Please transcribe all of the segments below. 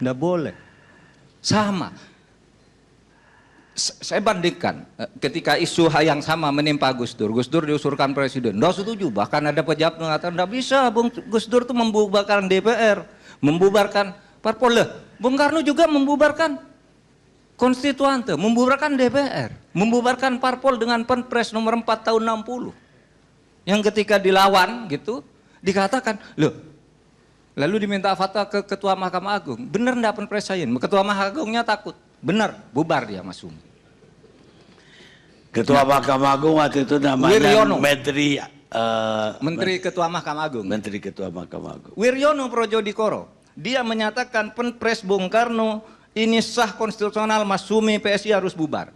Nggak boleh. Sama. Saya bandingkan ketika isu yang sama menimpa Gus Dur. Gus Dur diusulkan presiden, nggak setuju. Bahkan ada pejabat mengatakan nggak bisa, Bung Gus Dur itu membubarkan DPR, membubarkan parpol. Bung Karno juga membubarkan konstituante, membubarkan DPR, membubarkan parpol dengan Perpres nomor 4 tahun 60. Yang ketika dilawan gitu, dikatakan, loh, lalu diminta fatwa ke Ketua Mahkamah Agung. Benar enggak Perpres saya? Ketua Mahkamah Agungnya takut. Benar, bubar dia Mas Sumi. Ketua Mahkamah Agung waktu itu namanya Wiryono. Menteri Ketua Mahkamah Agung. Menteri Ketua Mahkamah Agung. Wiryono Projodikoro. Dia menyatakan Perpres Bung Karno ini sah konstitusional, Mas Sumi PSI harus bubar.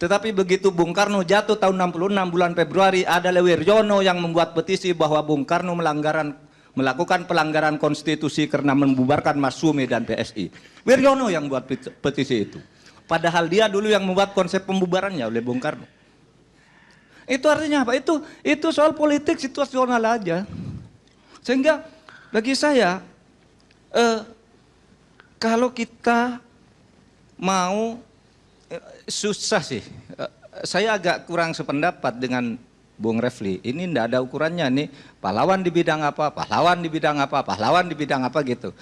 Tetapi begitu Bung Karno jatuh tahun 66 bulan Februari, adalah Wiryono yang membuat petisi bahwa Bung Karno melakukan pelanggaran konstitusi karena membubarkan Mas Sumi dan PSI. Wiryono yang buat petisi itu. Padahal dia dulu yang membuat konsep pembubarannya oleh Bung Karno. Itu artinya apa? Itu soal politik situasional aja. Sehingga bagi saya, kalau kita mau, susah sih. Saya agak kurang sependapat dengan Bung Refli. Ini tidak ada ukurannya nih, pahlawan di bidang apa, pahlawan di bidang apa, pahlawan di bidang apa gitu.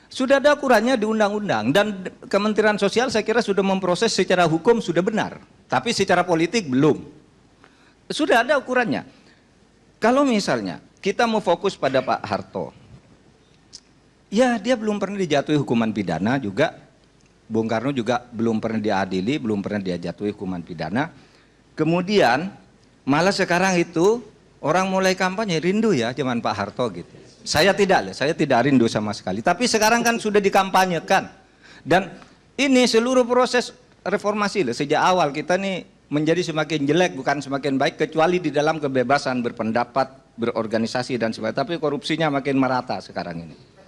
Sudah ada ukurannya di undang-undang, dan Kementerian Sosial saya kira sudah memproses secara hukum sudah benar, tapi secara politik belum. Sudah ada ukurannya. Kalau misalnya kita mau fokus pada Pak Harto, ya dia belum pernah dijatuhi hukuman pidana juga. Bung Karno juga belum pernah diadili, belum pernah dijatuhi hukuman pidana. Kemudian malah sekarang itu orang mulai kampanye rindu ya zaman Pak Harto gitu. Saya tidak rindu sama sekali. Tapi sekarang kan sudah dikampanyekan. Dan ini seluruh proses reformasi sejak awal kita nih menjadi semakin jelek bukan semakin baik, kecuali di dalam kebebasan berpendapat, berorganisasi dan sebagainya. Tapi korupsinya makin merata sekarang ini.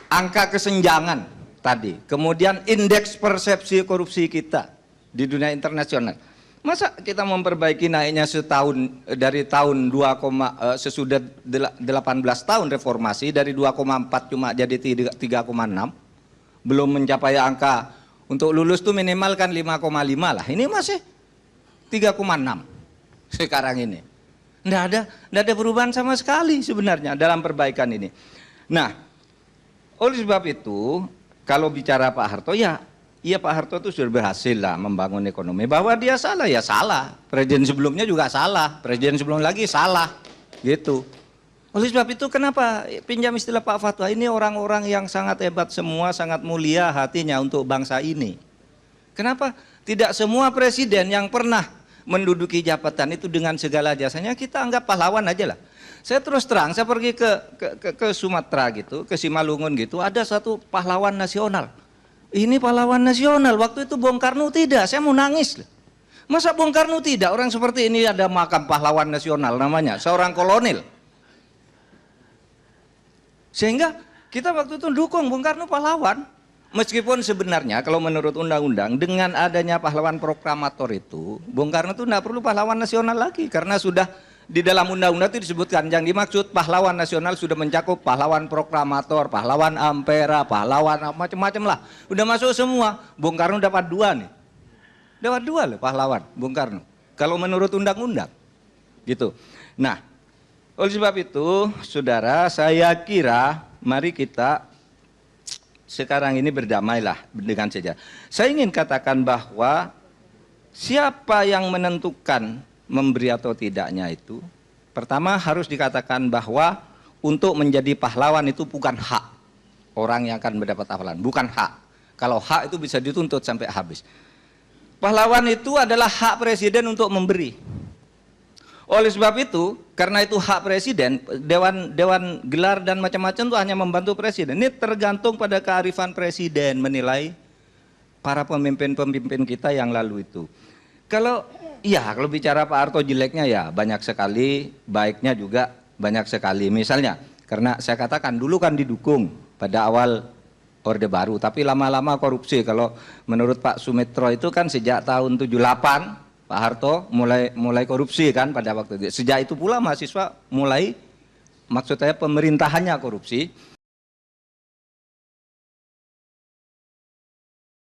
Angka kesenjangan tadi, kemudian indeks persepsi korupsi kita di dunia internasional. Masa kita memperbaiki naiknya setahun dari tahun sesudah 18 tahun reformasi dari 2,4 cuma jadi 3,6, belum mencapai angka untuk lulus tuh minimal kan 5,5 lah. Ini masih 3,6 sekarang ini. Nggak ada perubahan sama sekali sebenarnya dalam perbaikan ini. Nah, oleh sebab itu kalau bicara Pak Harto, ya Pak Harto itu sudah berhasil lah membangun ekonomi. Bahwa dia salah, ya salah. Presiden sebelumnya juga salah, presiden sebelum lagi salah, gitu. Oleh sebab itu kenapa pinjam istilah Pak Fatwa, ini orang-orang yang sangat hebat semua, sangat mulia hatinya untuk bangsa ini. Kenapa tidak semua presiden yang pernah menduduki jabatan itu dengan segala jasanya kita anggap pahlawan aja lah. Saya terus terang, saya pergi ke Sumatera gitu, ke Simalungun gitu, ada satu pahlawan nasional. Ini pahlawan nasional, waktu itu Bung Karno tidak, saya mau nangis. Masa Bung Karno tidak, orang seperti ini ada makam pahlawan nasional namanya, seorang kolonel. Sehingga kita waktu itu dukung Bung Karno pahlawan. Meskipun sebenarnya kalau menurut undang-undang dengan adanya pahlawan proklamator itu, Bung Karno itu tidak perlu pahlawan nasional lagi. Karena sudah di dalam undang-undang itu disebutkan yang dimaksud pahlawan nasional sudah mencakup pahlawan proklamator, pahlawan ampera, pahlawan macam-macam lah. Udah masuk semua. Bung Karno dapat 2 nih. Dapat 2 loh pahlawan Bung Karno. Kalau menurut undang-undang. Gitu. Nah, oleh sebab itu, saudara, saya kira mari kita sekarang ini berdamailah dengan sejarah. Saya ingin katakan bahwa siapa yang menentukan memberi atau tidaknya itu, pertama harus dikatakan bahwa untuk menjadi pahlawan itu bukan hak orang yang akan mendapat pahlawan, bukan hak. Kalau hak itu bisa dituntut sampai habis. Pahlawan itu adalah hak presiden untuk memberi. Oleh sebab itu, karena itu hak presiden, dewan gelar dan macam-macam itu hanya membantu presiden. Ini tergantung pada kearifan presiden menilai para pemimpin-pemimpin kita yang lalu itu. Kalau bicara Pak Harto jeleknya ya banyak sekali, baiknya juga banyak sekali. Misalnya, karena saya katakan dulu kan didukung pada awal Orde Baru, tapi lama-lama korupsi. Kalau menurut Pak Sumitro itu kan sejak tahun 78 Pak Harto mulai korupsi kan pada waktu itu. Sejak itu pula mahasiswa mulai, maksud saya pemerintahannya korupsi.